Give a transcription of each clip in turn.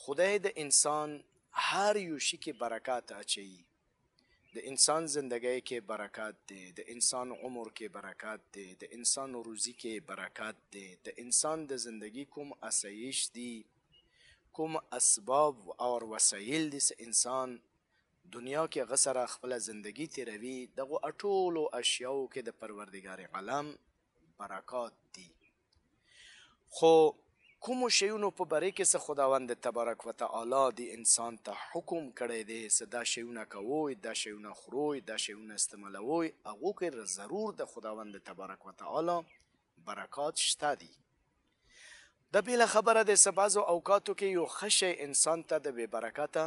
خدای د انسان هر یو شي کې برکات اچوي. د انسان زندګۍ کې برکات دی، د انسان عمر کې برکات دی، د انسان روزي کې برکات دی، د انسان د زندگی کوم اسایش دی، کوم اسباب او وسایل دي چې انسان دنیا کې هغه سره خپله زندگی تیروي، دغو ټولو اشیاو کې د پروردګار عالم برکات دي. خو کومو شیونو په باره کې څه خداوند تبارک و تعالی د انسان ته حکم کړی دی چې دا شیونه کوئ، دا شیونه خورئ، دا شیونه استعمالوئ، هغو کې ضرور د خداوند تبارک و تعالی برکات شته دي. د بېله خبره دی چې بعضو اوقاتو کې یو ښه شی انسان ته د بې برکته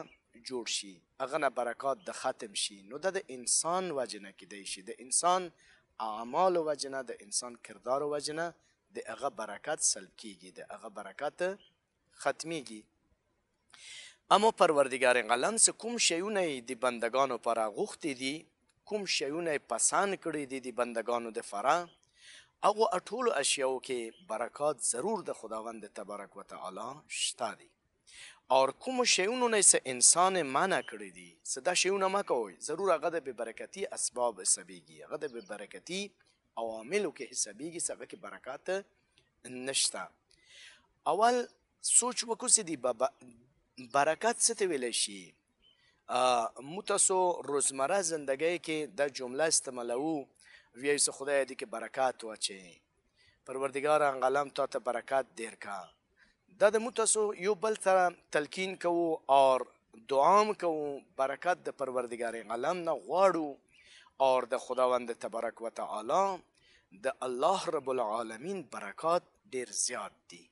جوړ شي، هغه نه برکات د ختم شي، نو دا د انسان وجه نه کیدی شي، د انسان اعمالو وجه نه، د انسان کردارو وجه نه د هغه برکت سلب کیږي، د هغه برکت ختمیږي. اما پروردگار عالم څه کوم شیونه د بندگانو لپاره غوښتي دي، کوم شیونه پسند کړي دي د بندگانو دپاره، هغو ټولو اشیاو کې برکات ضرور د خداوند تبارک و تعالی شته دي. اور کوم شیونو نه څه انسان منع کړي دي چې دا شیونه مه کوئ، ضرور هغه د بېبرکتي اسباب حسابیږي، هغه د بېبرکتي عواملو کې حسابیږي چې هغه کې برکات نشته. اول سوچ وکړو چې د برکت څه ته ویلی شي. موږ تاسو روزمره زندګۍ کې دا جمله استعمالوو، ویایو چې خدای دې کې برکات واچوي، پروردګار عالم تا ته برکت ډېر کا. دا د موږ تاسو یو بل سره تلقین کوو اور دعام کوو، برکت د پروردګار عالم نه غواړو، اور د خداوند تبارک و تعالی د الله رب العالمین برکات ډیر زیات دي.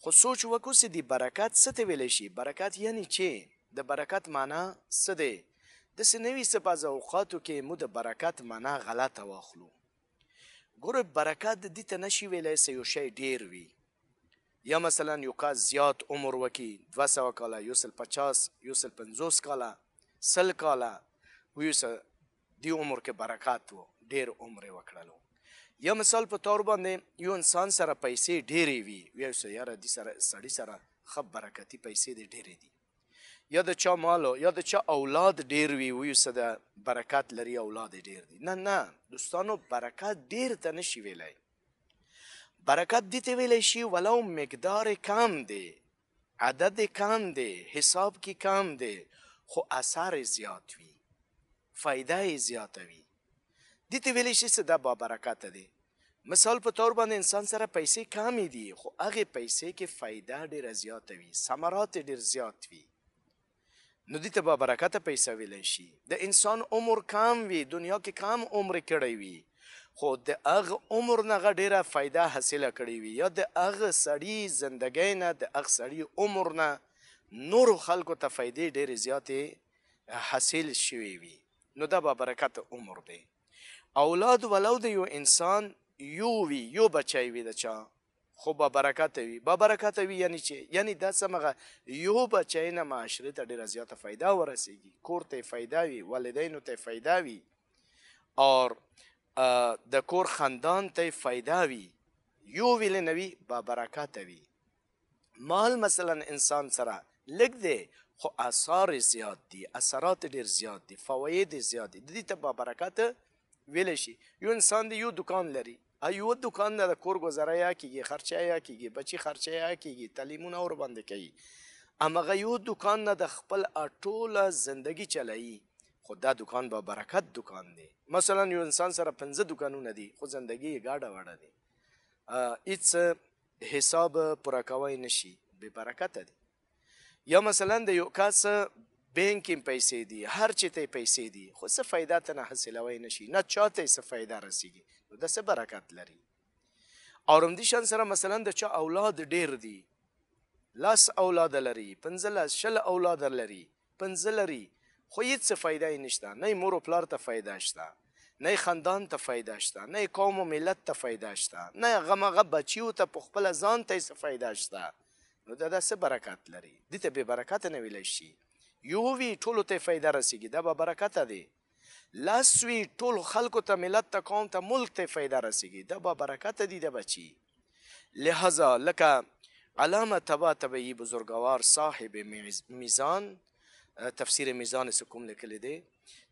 خو سوچ وکړو چې د برکت څه ته ویلی شي. برکت یعنی چې د برکت معنا څه دی. داسې نه وي چې بعض اوقاتو کې موږ د برکت معنا غلطه واخلو. ګوره برکت دې ته نشي ویلی چې یو شی ډیر وي، یا مثلا یو کس زیات عمر وکړي، 200 کاله، 150، 150 کاله، 100 کاله، ویو چې دی عمر کې برکات و، ډیر عمر یې وکړلو. یا مثال په طور باندې یو انسان سره پیسې ډیرې وي، ویو چې یاره دې سړي سره ښه برکتي پیسې دې ډیرې دي. یا د چا مالو یا د چا اولاد ډیر وي، ویو چې د برکت لري، اولاد یې ډیر دي. نه نه دوستانو، برکت ډیر ته نشي ویلی. برکت دې ته ویلی شي ولو مقدار کم دی، عدد کم دی، حساب کې کم دی، خو اثر زیات وي، فایده یې زیاته وي. دې ته ویلی شي چې دا با برکته دی. مثال په طور باندې انسان سره پیسې کمې دي، خو هغې پیسې کې فایده ډېره زیاته وي، ثمرات یې ډېر زیات وي، نو دې ته با برکته پیسه ویلی شي. د انسان عمر کم وي، دنیا کې کم عمر کړی وي، خو د هغه عمر نه هغه ډېره فایده حاصله کړې وي، یا د هغه سړي زندګۍ نه، د هغه سړي عمر نه نورو خلکو ته فایدې ډېرې زیاتې حاصل شوې وي، نو دا با برکت عمر دی. اولاد ولو د یو انسان یو وي، یو بچی وي د چا، خو با برکته وي. با برکته وي یعنی چې یعنی دا څه یو بچی نه معاشرې ته ډېره زیاته فایده ورسېږي، کور ته یې فایده وي، والدینو ته یې فایده وي، اور د کور خاندان ته یې فایده وي. یو ویلی نه وي، با برکته وي. مال مثلا انسان سره لږ دی، خو اثار زیات دي، اثرات ډېر زیات دي، فواید زیات دي، د دې ته با برکت ویلی شي. یو انسان دی یو دکان لري، یو دکان نه د کور ګزاره یا کېږي، خرچه یا کېږي، بچي خرچه یا کېږي، تعلیمونه ورباندې کوي. همغه یو دکان نه د خپل ټوله زندگی چلایي، خو دا دکان با برکت دکان دی. مثلا یو انسان سره 5 دکانونه دي، خو زندگی یې ګاډه واډه دی، هیڅ حساب پوره کوی نشي، بې برکته دی. یا مثلا د یو کس بینک کې پیسې دي، هر چی ته پیسې دي، خو څه فایده ته نه حاصلوی نشي، نه چا ته څه فایده رسیږي، نو دا څه برکت لري. او همدې شان سره مثلا د چا اولاد ډیر دي، 10 اولاد لري، 15 20 اولاد لري، 15 لري، خو هیڅ څه فایده یې نشته، نه یې مور و پلار ته فایده شته، نه یې خاندان ته فایده شته، نه یې قوم و ملت ته فایده شته، نه یې هغه بچیو ته په خپله ځان ته څه فایده شته، نو دا څه برکت لري. دې ته بې برکته نه ویلی شي. یو وي ټولو ته فایده رسیږي، دا به برکته دی. 10 وي ټولو خلکو ته، ملت ته، قوم ته، ملک ته فایده رسیږي، دا به برکته دی د بچي. لہذا لکه علامه طباطبایی بزرگوار صاحب میزان تفسیر میزان سکوم لیکلی دی،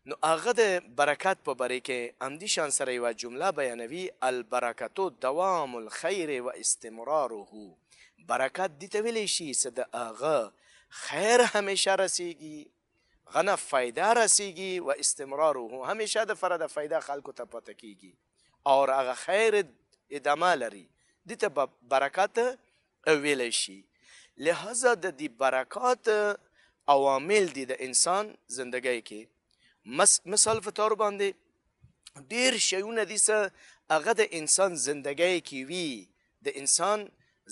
نو هغه د برکات په باره کې همدې شان سره یوه جمله بیانوي، البرکتو دوام الخیر و استمراره. برکات دې ته ویلی شي چې د هغه خیر همیشه رسیږي، هغه نه فایده رسیږي، و استمراره همیشه د فره د فایده خلکو ته پاته کیږي او هغه خیر ادامه لري، دې ته برکات ویلی شي. لہذا د دې برکات عوامل دي د انسان زندګۍ کې. مثال په طور باندې ډېر شیونه دي څه هغه د انسان زندګۍ کې وي، د انسان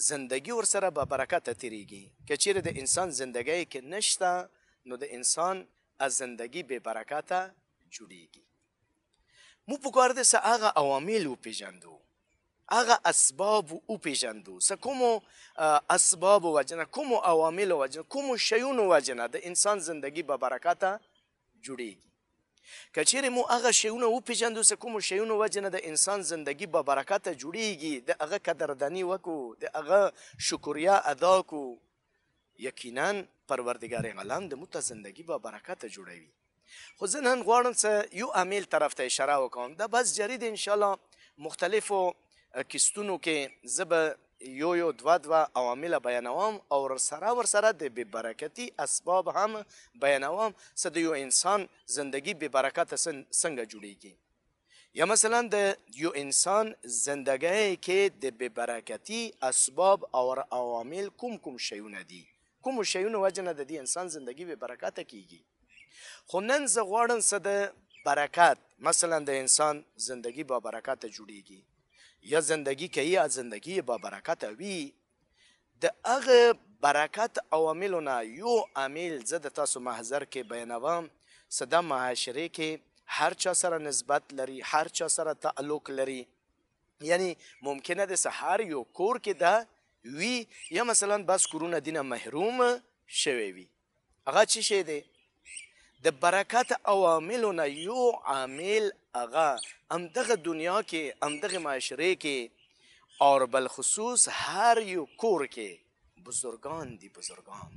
زندګي ورسره به برکته تېرېږي. که چیرې د انسان زندګۍ کې نشته نو د انسان از زندگی بې برکته جوړېږي. مو پکار ده څه هغه عوامل وپېژندو، هغه اسباب وپېژندو، څه کومو اسبابو وجه نه، کومو عواملو وجه نه، کومو شیونو وجه نه د انسان زندگی به برکته جوړېږي. که چیرې مو هغه شیونه وپېژندو څه کومو شیونو وجه نه د انسان زندگی به برکته جوړېږي، د هغه قدرداني وکړو، د هغه شکریه ادا کړو، یقینا پروردگار عالم د مو ته زندگی به برکته جوړوي. خو زه نن غواړم څه یو عامل طرف ته اشاره وکړم. دا بس جاری دی انشاءالله مختلفو کیستونو کې زه به یو دوه عوامل بیانوم او ورسره د بې برکتي اسباب هم بیانوم څه د یو انسان زندگی بې برکته څنګه جوړیږي. یا مثلا د یو انسان زندگی کې د بې برکتي اسباب او عوامل کوم شیونه دي، کومو شیونو وجه نه د دې انسان زندگی بې برکته کیږي. خو نن زه غواړم څه د برکت، مثلا د انسان زندگی با برکته جوړیږي یا زندگی کوي یا زندگی با برکته وي، د هغه برکت عواملو نه یو عامل زه د تاسو محضر کې بیانوم څه د معاشرې کې هر چا سره نسبت لري، هر چا سره تعلق لري. یعنی ممکنه د هر یو کور کې ده وي یا مثلا بس کورونه دینه محروم شوی وي. هغه څه شی دی؟ د برکت عواملو نه یو عامل هغه همدغه دنیا کې، همدغه معاشرې کې اور بالخصوص هر یو کور کې بزرگان دي، بزرگان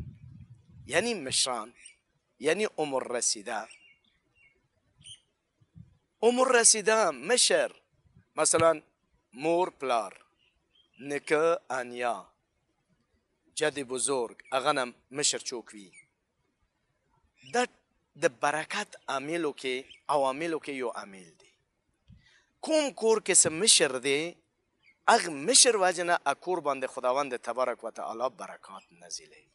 یعنی مشران، یعنی عمر رسیده، عمر رسیده مشر، مثلا مور پلار، نکه انیا، جد بزرگ، هغه نه مشر څوک وي. دا د برکت عاملو کې عواملو کې یو عامل دی. کوم کور کې څه مشر دی، هغه مشر وجه نه کور باندې خداوند تبارک و تعالی برکات نازلوي.